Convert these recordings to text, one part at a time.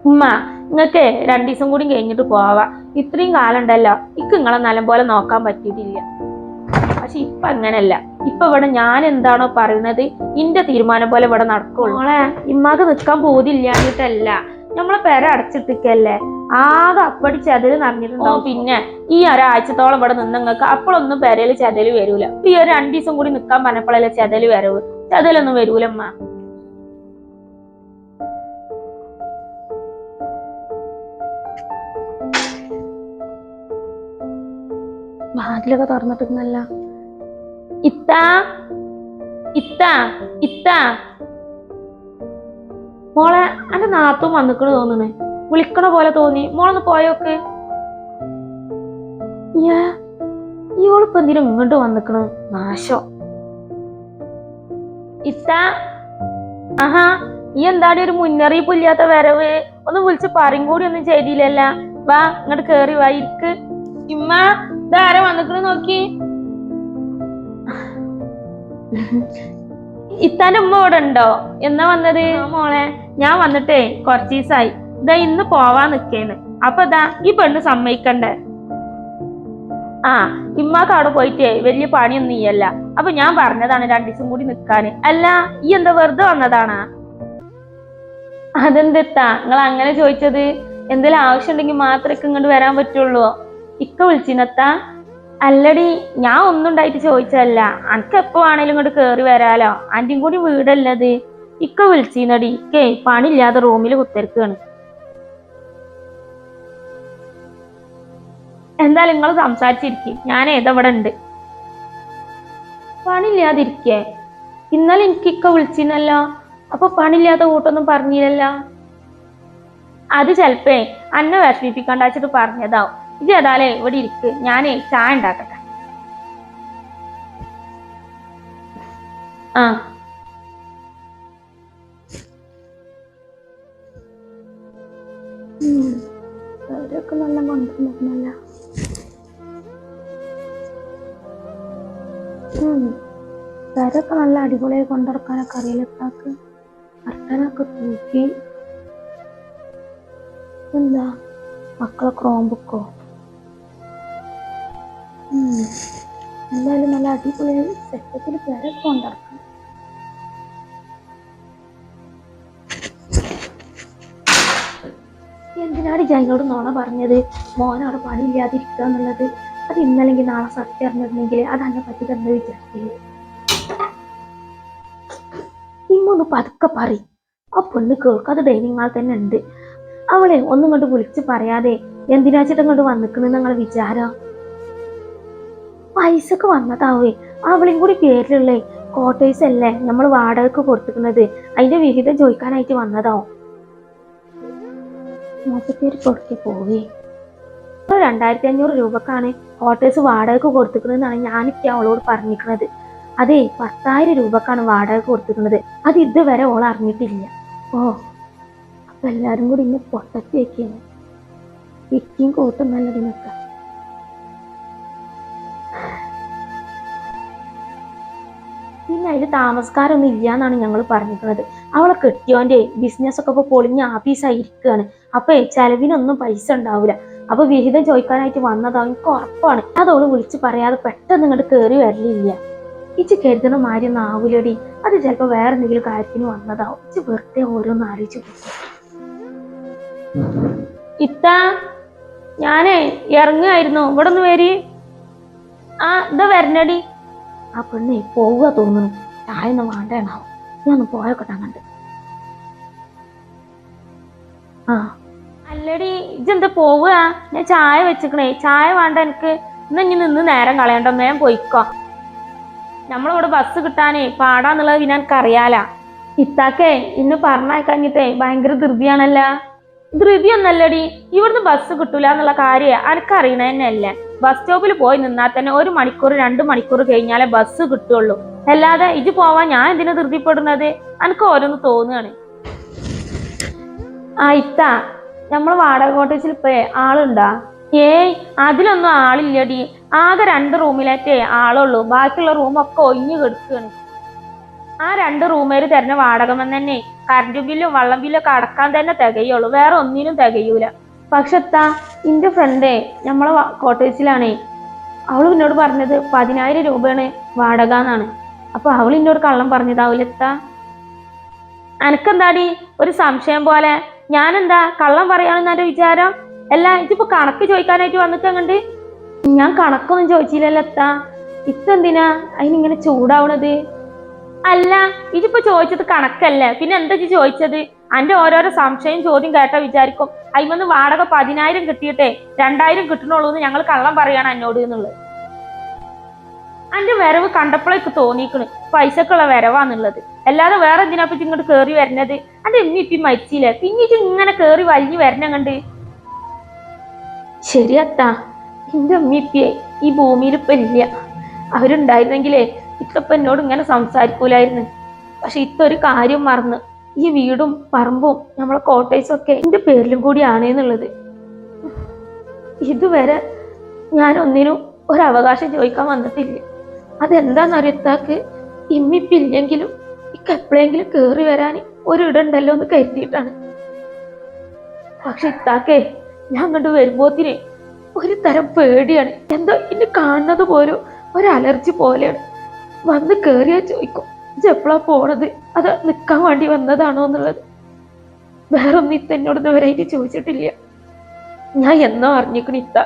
ഉമ്മ നിങ്ങൾക്ക് 2 ദിവസം കൂടി കഴിഞ്ഞിട്ട് പോവാ. ഇത്രയും കാലം ഉണ്ടല്ലോ ഇക്ക് നിങ്ങളെ നല്ല പോലെ നോക്കാൻ പറ്റിയിട്ടില്ല. പക്ഷെ ഇപ്പൊ അങ്ങനല്ല. ഇപ്പൊ ഇവിടെ ഞാൻ എന്താണോ പറയുന്നത് ഇന്റെ തീരുമാനം പോലെ ഇവിടെ നടക്കുള്ളൂ. മോളെ ഇമ്മാക്ക് നിക്കാൻ പോതില്ലാഞ്ഞിട്ടല്ല, നമ്മളെ പെര അടച്ചിട്ടിക്കല്ലേ, ആകെ അപ്പടി ചെതല് നിറഞ്ഞിട്ടുണ്ടാവും. പിന്നെ ഈ ഒരാഴ്ചത്തോളം ഇവിടെ നിങ്ങൾക്ക് അപ്പോഴൊന്നും പെരയില് ചെതല് വരൂല. ഈ ഒരു 2 ദിവസം കൂടി നിക്കാൻ പറഞ്ഞപ്പോഴല്ലേ ചെതല് വരവ്. ചെതലൊന്നും വരൂലമ്മ. വാതിലൊക്കെ തുറന്നിട്ടിരുന്നല്ല. ഇത്താ ഇത്താ ഇത്താ മോളെ എന്റെ നാത്തും വന്നിക്കണ് തോന്നണേ, വിളിക്കണ പോലെ തോന്നി. മോളൊന്ന് പോയോക്ക്. ഇവളിപ്പോ എന്തിനും ഇങ്ങോട്ട് വന്നിക്കണ്, നാശം. ഇത്താ ആഹാ ഈ എന്താടി ഒരു മുന്നറിയിപ്പ് ഇല്ലാത്ത വരവ്? ഒന്ന് വിളിച്ച് പറയും കൂടി ഒന്നും ചെയ്തില്ലല്ല. വാ ഇങ്ങോട്ട് കേറി വാ, ഇരിക്ക്. ഇമ്മ ഇതാരാ വന്നിക്കണ് നോക്കി. ഇത്താന്റെ ഉമ്മ ഇവിടെ ഉണ്ടോ? എന്നാ വന്നത്? മോളെ ഞാൻ വന്നിട്ടേ കുറച്ച് ദിവസമായി. ഇതാ ഇന്ന് പോവാൻ നിക്കേന്ന്. അപ്പൊ ഇതാ ഈ പെണ്ണ് സമ്മതിക്കണ്ടേ? ഇമ്മാക്ക് അവിടെ പോയിട്ടേ വലിയ പണിയൊന്നും ചെയ്യല്ല. അപ്പൊ ഞാൻ പറഞ്ഞതാണ് 2 ദിവസം കൂടി നിക്കാന്. അല്ല ഈ എന്താ വെറുതെ വന്നതാണാ? അതെന്തെത്താ നിങ്ങൾ അങ്ങനെ ചോദിച്ചത്? എന്തെങ്കിലും ആവശ്യം ഉണ്ടെങ്കിൽ മാത്രമേ ഇങ്ങോട്ട് വരാൻ പറ്റുള്ളൂ. ഇക്ക വിളിച്ചിനത്താ? അല്ലടി ഞാൻ ഒന്നും ഉണ്ടായിട്ട് ചോദിച്ചതല്ല, അനക്ക് എപ്പോ ആണേലും ഇങ്ങോട്ട് കേറി വരാലോ. അന്റെയും കൂടി വീടല്ലത്. ഇക്ക വിളിച്ചിനടി, ഇക്കേ പണിയില്ലാതെ റൂമിൽ കുത്തിരിക്കാണ്. എന്തായാലും നിങ്ങൾ സംസാരിച്ചിരിക്കും, ഞാൻ ഏതവിടെ ഉണ്ട്. പണിയില്ലാതിരിക്കേ? ഇന്നലെ എനിക്ക് ഇക്ക വിളിച്ചിനല്ലോ, അപ്പൊ പണിയില്ലാത്ത കൂട്ടൊന്നും പറഞ്ഞില്ലല്ലോ. അത് ചെലപ്പേ അന്നെ വിഷമിപ്പിക്കണ്ട വെച്ചിട്ട് പറഞ്ഞതാവും. ഇത് ഏതായാലേ ഇവിടെ ഇരിക്ക്, ഞാനേ ചായ ഉണ്ടാക്കട്ടെ. അവരൊക്കെ നല്ല കൊണ്ടുവന്നിരുന്നല്ല. അവരൊക്കെ നല്ല അടിപൊളിയായി കൊണ്ടിറക്കാനൊക്കെ അറിയില്ലത്താക്ക്. കർട്ടനൊക്കെ തൂക്കി. എന്താ മക്കളെ ക്രോംബുക്കോ? എന്തായാലും നല്ല അടിപൊളിയായി സെറ്റപ്പിൽ പേരൊക്കെ കൊണ്ടിറക്കണം. എന്തിനാണ് ജൈനോട് നോണ പറഞ്ഞത് മോനവിടെ പണിയില്ലാതിരിക്കുക എന്നുള്ളത്? അത് ഇന്നല്ലെങ്കിൽ നാളെ സത്യം അറിഞ്ഞിരുന്നെങ്കിൽ അത് അതിനെ പറ്റി തന്നെ വിചാരിക്കില്ലേ? ഇങ്ങൊന്ന് പതുക്കെ പറയും, ആ പെണ്ണ് കേൾക്കാതെ ഡൈനിങ് ഹാൾ തന്നെ ഉണ്ട്. അവളെ ഒന്നും കൊണ്ട് വിളിച്ച് പറയാതെ എന്തിനാച്ചിട്ട് ഇങ്ങോട്ട് വന്നിക്കണെന്ന് നിങ്ങളെ വിചാരം? പൈസക്ക് വന്നതാവേ, അവളെയും കൂടി പേരിലുള്ളേ ക്വാർട്ടേഴ്സ് അല്ലേ നമ്മൾ വാടകയ്ക്ക് കൊടുത്തിക്കുന്നത്, അതിന്റെ വിഹിതം ചോദിക്കാനായിട്ട് വന്നതാവും. മൊത്തത്തേര് കൊടുക്കെ പോവേ. 2500 രൂപക്കാണ് ക്വാർട്ടേഴ്സ് വാടകയ്ക്ക് കൊടുത്തിക്കുന്നതെന്നാണ് ഞാനിപ്പോ അവളോട് പറഞ്ഞിരിക്കുന്നത്. അതെ 10,000 രൂപക്കാണ് വാടക കൊടുത്തിക്കുന്നത്. അത് ഇതുവരെ ഓൾ അറിഞ്ഞിട്ടില്ല. അപ്പൊ എല്ലാരും കൂടി ഇന്നെ പൊട്ടത്തി വെക്കാണ്. ഇക്കും കൂട്ടും നല്ലതിനൊക്കെ. പിന്നെ അതിൽ താമസക്കാരൊന്നും ഇല്ലാന്നാണ് ഞങ്ങൾ പറഞ്ഞിരിക്കുന്നത്. അവളെ കെട്ടിയോന്റെ ബിസിനസ് ഒക്കെ ഇപ്പൊ പൊളിഞ്ഞ ആഫീസായിരിക്കുകയാണ്. അപ്പൊ ചെലവിനൊന്നും പൈസ ഉണ്ടാവില്ല. അപ്പൊ വിഹിതം ചോദിക്കാനായിട്ട് വന്നതാവും, എനിക്ക് ഉറപ്പാണ്. അതോള് വിളിച്ച് പറയാതെ പെട്ടെന്ന് ഇങ്ങോട്ട് കേറി വരലില്ല. ഇച്ച് കരുതണ മാതിരിയൊന്നും ആവൂലടി. അത് ചിലപ്പോ വേറെ എന്തെങ്കിലും കാര്യത്തിന് വന്നതാവും. ഇച്ച് വെറുതെ ഓരോന്ന് ആലോചിച്ചു. ഇത്താ ഞാനേ ഇറങ്ങായിരുന്നു, ഇവിടെ ഒന്ന് വരി. ഇതാ വരണടി. ആ പെണ്ണെ പോവുക തോന്നുന്നു. ചായ ഒന്നും വേണ്ടേണാവും. ഞാൻ ഒന്ന് പോയോക്കട്ടെ അങ്ങണ്ട്. അല്ലടി ഇജെന്താ പോവുക? ഞാൻ ചായ വെച്ചിക്കണേ. ചായ വേണ്ട എനിക്ക്. ഇനി നിന്ന് നേരം കളയണ്ട, മേം പോയിക്കോ. നമ്മളിവിടെ ബസ് കിട്ടാനേ പാടാന്നുള്ളത് പിന്നെ എനിക്ക് അറിയാലാ. ഇത്താക്കേ ഇന്ന് പറഞ്ഞയക്കഞ്ഞിട്ടേ ഭയങ്കര ധൃതിയാണല്ല. ധൃതിയൊന്നല്ലടി, ഇവിടുന്ന് ബസ് കിട്ടൂല എന്നുള്ള കാര്യം എനിക്കറിയണ തന്നെയല്ലേ. ബസ് സ്റ്റോപ്പിൽ പോയി നിന്നാൽ തന്നെ 1 മണിക്കൂർ 2 മണിക്കൂർ കഴിഞ്ഞാലേ ബസ് കിട്ടുള്ളൂ. അല്ലാതെ ഇജ് പോവാൻ ഞാൻ എന്തിനു ധൃതിപ്പെടുന്നത്? എനിക്ക് ഓരോന്ന് തോന്നുകയാണ്. ഇത്താ നമ്മള് വാടക കോട്ടേജിൽ ഇപ്പേ ആളുണ്ടാ? അതിലൊന്നും ആളില്ലടി. ആകെ 2 റൂമിലേറ്റേ ആളുള്ളൂ. ബാക്കിയുള്ള റൂമൊക്കെ ഒഴിഞ്ഞു കിടക്കുകയാണ്. ആ 2 റൂമേര് തരുന്ന വാടകം തന്നെ കറണ്ട് ബില്ലും വള്ളം ബില്ലും ഒക്കെ അടക്കാൻ തന്നെ തികയുള്ളൂ, വേറെ ഒന്നിനും തികയൂല. പക്ഷെ എന്റെ ഫ്രണ്ടേ നമ്മളെ കോട്ടേജിലാണേ, അവള് എന്നോട് പറഞ്ഞത് 10,000 രൂപയാണ് വാടക എന്നാണ്. അപ്പൊ അവൾ എന്നോട് കള്ളം പറഞ്ഞതാവൂലെത്താ? എനക്കെന്താടി ഒരു സംശയം പോലെ, ഞാനെന്താ കള്ളം പറയാണെന്ന് എന്റെ വിചാരം? അല്ല, ഇതിപ്പോ കണക്ക് ചോദിക്കാനായിട്ട് വന്നിട്ട് ഞാൻ കണക്കൊന്നും ചോദിച്ചില്ലല്ലോ എത്താ. ഇതെന്തിനാ അതിനിങ്ങനെ ചൂടാവണത്? അല്ല, ഇതിപ്പോ ചോദിച്ചത് കണക്കല്ലേ, പിന്നെ എന്താ ചോദിച്ചത്? അന്റെ ഓരോരോ സംശയം ചോദ്യം കേട്ടാ വിചാരിക്കും അയിമന്ന് വാടക 10,000 കിട്ടിയിട്ടേ 2,000 കിട്ടണുള്ളൂ എന്ന് ഞങ്ങൾ കള്ളം പറയാണ് എന്നോട് എന്നുള്ളത്. അന്റെ വരവ് കണ്ടപ്പോഴേക്ക് തോന്നിക്കണ് പൈസക്കുള്ള വരവാന്നുള്ളത്, അല്ലാതെ വേറെ എന്തിനാ പറ്റി ഇങ്ങോട്ട് കേറി വരുന്നത്? അന്റെ ഇമ്മി മരിച്ചില്ലേ, പിന്നീട്ട് ഇങ്ങനെ കേറി വലിഞ്ഞു വരണം കണ്ട്. ശരിയത്താ, എന്റെ ഉമ്മിപ്പിയെ ഈ ഭൂമിയിൽ ഇപ്പൊ ഇല്ല. അവരുണ്ടായിരുന്നെങ്കിലേ ഇത്തപ്പ എന്നോട് ഇങ്ങനെ സംസാരിക്കൂലായിരുന്നു. പക്ഷെ ഇത്തൊരു കാര്യം മറന്ന്, ഈ വീടും പറമ്പും നമ്മളെ കോട്ടേഴ്സും ഒക്കെ എന്റെ പേരിലും കൂടി ആണെന്നുള്ളത്. ഇതുവരെ ഞാൻ ഒന്നിനും ഒരവകാശം ചോദിക്കാൻ വന്നിട്ടില്ല. അതെന്താന്നറിയത്താക്ക് ഇമ്മിപ്പില്ലെങ്കിലും ഇക്ക് എപ്പോഴെങ്കിലും കേറി വരാൻ ഒരിടുണ്ടല്ലോ എന്ന് കരുതിയിട്ടാണ്. പക്ഷെ ഇത്താക്കേ, ഞാൻ അങ്ങോട്ട് വരുമ്പോത്തിന് ഒരു തരം പേടിയാണ്. എന്തോ ഇന്ന് കാണുന്നത് പോലും ഒരു അലർജി പോലെയാണ്. വന്ന് കേറിയാ ചോദിക്കും എപ്പോഴാ പോണത്, അത് നിൽക്കാൻ വേണ്ടി വന്നതാണോ എന്നുള്ളത്. വേറൊന്നും ഇത്ത എന്നോട് ഇതുവരെയായിട്ട് ചോദിച്ചിട്ടില്ല. ഞാൻ എന്നോ അറിഞ്ഞിക്കണ ഇത്ത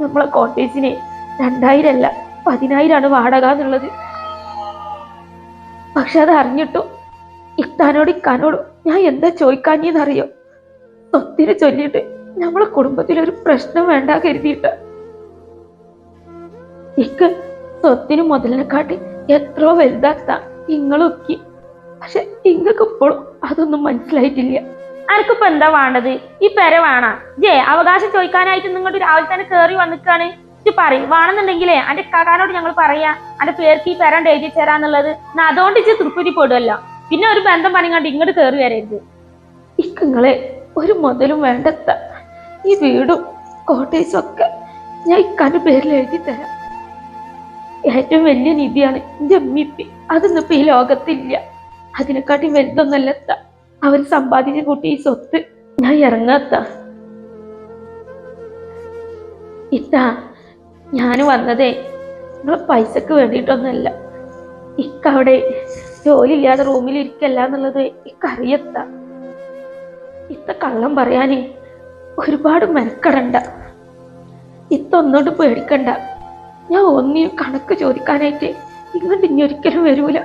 നമ്മളെ കോട്ടേജിന് 2,000 അല്ല 10,000 വാടക എന്നുള്ളത്. പക്ഷെ അത് അറിഞ്ഞിട്ടും ഇത്താനോടും ഇക്കാനോടും ഞാൻ എന്താ ചോദിക്കാഞ്ഞെന്നറിയോ? സ്വത്തിന് ചൊല്ലിയിട്ട് നമ്മളെ കുടുംബത്തിലൊരു പ്രശ്നം വേണ്ട കരുതിയിട്ട. ഇക്ക് സ്വത്തിന് മുതലിനെക്കാട്ടി എത്രയോ വലുതാത്ത ഇങ്ങളൊക്കെ. പക്ഷെ ഇങ്ങക്ക് ഇപ്പോഴും അതൊന്നും മനസ്സിലായിട്ടില്ല. അനക്കിപ്പോ എന്താ വേണ്ടത്? ഈ പെര വേണ ജേ അവകാശം ചോദിക്കാനായിട്ട് നിങ്ങളുടെ രാവിലെ തന്നെ കേറി വന്നിക്കാണ്. ഇത് പറയും വേണമെന്നുണ്ടെങ്കിലേ അന്റെ കാക്കാനോട് ഞങ്ങൾ പറയാ അന്റെ പേർക്ക് ഈ പെര എഴുതി തരാന്നുള്ളത്. അതുകൊണ്ട് ഇച്ച് തൃപ്തിപ്പെടുമല്ലോ. പിന്നെ ഒരു ബന്ധം പണിങ്ങാണ്ട് ഇങ്ങോട്ട് കേറി വരരുത്. ഇങ്ങളെ ഒരു മുതലും വേണ്ടെത്ത. ഈ വീടും കോട്ടേഴ്സും ഒക്കെ ഞാൻ ഇക്കാന്റെ പേരിൽ എഴുതി തരാം. ഏറ്റവും വലിയ നിധിയാണ് എന്റെ അമ്മിപ്പി. അതൊന്നും ഇപ്പൊ ഈ ലോകത്തില്ല. അതിനെക്കാട്ടി വലുതൊന്നല്ലെത്ത. അവർ സമ്പാദിച്ചു കൂട്ടി ഈ സ്വത്ത് ഞാൻ ഇറങ്ങാത്ത. ഇത്താ, ഞാൻ വന്നതേ നിങ്ങളെ പൈസക്ക് വേണ്ടിയിട്ടൊന്നല്ല. ഇക്കവിടെ ജോലി ഇല്ലാതെ റൂമിൽ ഇരിക്കല്ല എന്നുള്ളത് ഇക്കറിയത്ത. ഇത്ത കള്ളം പറയാനേ ഒരുപാട് മെനക്കെടണ്ട. ഇതൊന്നോട്ട് പേടിക്കണ്ട. ഞാൻ ഒന്നിനും കണക്ക് ചോദിക്കാനായിട്ട് ഇങ്ങോട്ട് ഇനി ഒരിക്കലും വരൂല.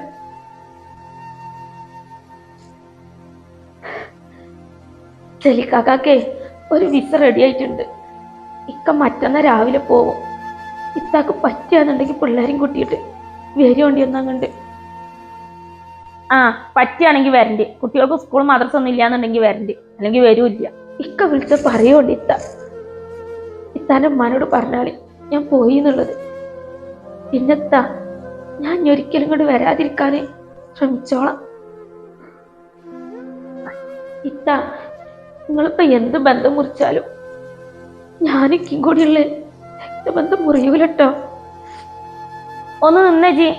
ചെലിക്കാക്കേ ഒരു വിസ റെഡി ആയിട്ടുണ്ട്. ഇക്ക മറ്റന്നാ രാവിലെ പോവും. ഇത്താക്ക് പറ്റുകയാണെന്നുണ്ടെങ്കിൽ പിള്ളേരും കൂട്ടിയിട്ട് വരുവണ്ടി ഒന്നങ്ങണ്ട്. ആ പറ്റുകയാണെങ്കിൽ വരണ്ട്. കുട്ടികൾക്ക് സ്കൂൾ മദ്രസ ഒന്നും ഇല്ലാന്നുണ്ടെങ്കിൽ വരണ്ട്, അല്ലെങ്കിൽ വരൂല്ല. ഇക്ക വിളിച്ച പറയുകൊണ്ട് ഇത്താൻ്റെ ഉമ്മാനോട് പറഞ്ഞാളി ഞാൻ പോയി എന്നുള്ളത്. പിന്നെത്താ, ഞാൻ ഒരിക്കലും ഇങ്ങോട്ട് വരാതിരിക്കാന് ശ്രമിച്ചോളാം. ഇത്ത, നിങ്ങളിപ്പോ എന്ത് ബന്ധം മുറിച്ചാലും ഞാനൊക്കെയും കൂടിയുള്ള രക്തബന്ധം മുറിയൂലട്ടോ. ഒന്ന് നിന്നേ ജി.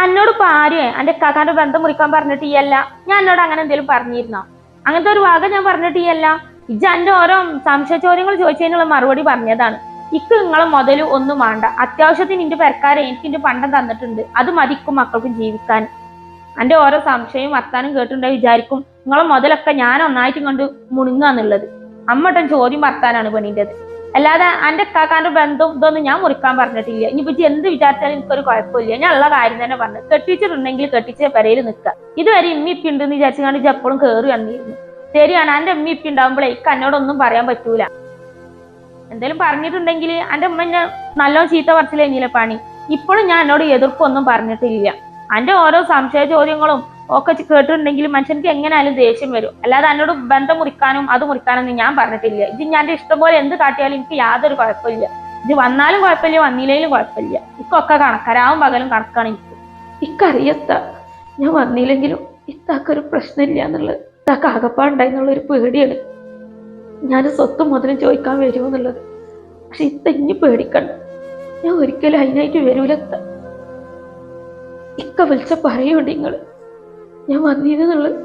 എന്നോട് ഇപ്പൊ ആരും എന്റെ കാക്കാന്റെ ബന്ധം മുറിക്കാൻ പറഞ്ഞിട്ടില്ല. ഞാൻ എന്നോട് അങ്ങനെ എന്തെങ്കിലും പറഞ്ഞിരുന്നോ? അങ്ങനത്തെ ഒരു വാഗ ഞാൻ പറഞ്ഞിട്ടില്ല. ഇജ്ജ എന്റെ ഓരോ സംശയ ചോദ്യങ്ങൾ ചോദിച്ചതിനുള്ള മറുപടി പറഞ്ഞതാണ്. ഇക്ക് നിങ്ങളെ മുതലും ഒന്നും വേണ്ട. അത്യാവശ്യത്തിന് എന്റെ പെരക്കാരെ എനിക്ക് എന്റെ പണ്ടം തന്നിട്ടുണ്ട്. അത് മതിക്കും മക്കൾക്കും ജീവിക്കാൻ. എന്റെ ഓരോ സംശയം വർത്താനം കേട്ടിട്ടുണ്ടെങ്കിൽ വിചാരിക്കും നിങ്ങളെ മുതലൊക്കെ ഞാൻ ഒന്നായിട്ടും കൊണ്ട് മുണുങ്ങാന്നുള്ളത്. അമ്മട്ടൻ ചോദ്യം വർത്താനാണ് പെണ്ണിൻ്റെത്. അല്ലാതെ എന്റെ കാക്കാന്റെ ബന്ധം ഇതൊന്നും ഞാൻ മുറിക്കാൻ പറഞ്ഞിട്ടില്ല. ഇനിയിപ്പോ എന്ത് വിചാരിച്ചാലും എനിക്കൊരു കുഴപ്പമില്ല. ഞാൻ ഉള്ള കാര്യം തന്നെ പറഞ്ഞു. കെട്ടിച്ചിട്ടുണ്ടെങ്കിൽ കെട്ടിച്ച പെരയിൽ നിൽക്കുക. ഇതുവരെ ഇമ്മി ഉണ്ടെന്ന് വിചാരിച്ചാണ്ട് ഇജ്ജ് എപ്പോഴും കയറി വന്നിരുന്നു. ശരിയാണ്, എന്റെ ഉമ്മി ഉണ്ടാവുമ്പോഴേ ഇക്ക് എന്നോടൊന്നും പറയാൻ പറ്റൂല. എന്തേലും പറഞ്ഞിട്ടുണ്ടെങ്കിൽ എന്റെ ഉമ്മ എന്നെ നല്ലോണം ചീത്ത പറച്ചില്ല പണി. ഇപ്പോഴും ഞാൻ എന്നോട് എതിർപ്പൊന്നും പറഞ്ഞിട്ടില്ല. എന്റെ ഓരോ സംശയ ചോദ്യങ്ങളും ഒക്കെ കേട്ടിട്ടുണ്ടെങ്കിൽ മനുഷ്യർക്ക് എങ്ങനെയാലും ദേഷ്യം വരും. അല്ലാതെ എന്നോട് ബന്ധം മുറിക്കാനും അത് മുറിക്കാനൊന്നും ഞാൻ പറഞ്ഞിട്ടില്ല. ഇത് ഞാൻ എന്റെ ഇഷ്ടം പോലെ എന്ത് കാട്ടിയാലും എനിക്ക് യാതൊരു കുഴപ്പമില്ല. ഇത് വന്നാലും കുഴപ്പമില്ല, വന്നില്ലേലും കുഴപ്പമില്ല. ഇക്കൊക്കെ കണക്കാരാവും പകലും കണക്കാണ് എനിക്ക്. ഇക്കറിയത്ത ഞാൻ വന്നില്ലെങ്കിലും ഇത്താക്കൊരു പ്രശ്നമില്ല എന്നുള്ളത്. ഇത്താക്ക് ആകപ്പാടുണ്ടായിരുന്നുള്ളൊരു പേടിയാണ് ഞാൻ സ്വത്തും മുതലും ചോദിക്കാൻ വരുമെന്നുള്ളത്. പക്ഷെ ഇത്ത ഇനി പേടിക്കണ്ട. ഞാൻ ഒരിക്കലും അതിനായിട്ട് വരൂലത്ത. ഇക്ക വിളിച്ച പറയുണ്ട് നിങ്ങള് ഞാൻ വന്നിരുന്നുള്ളത്.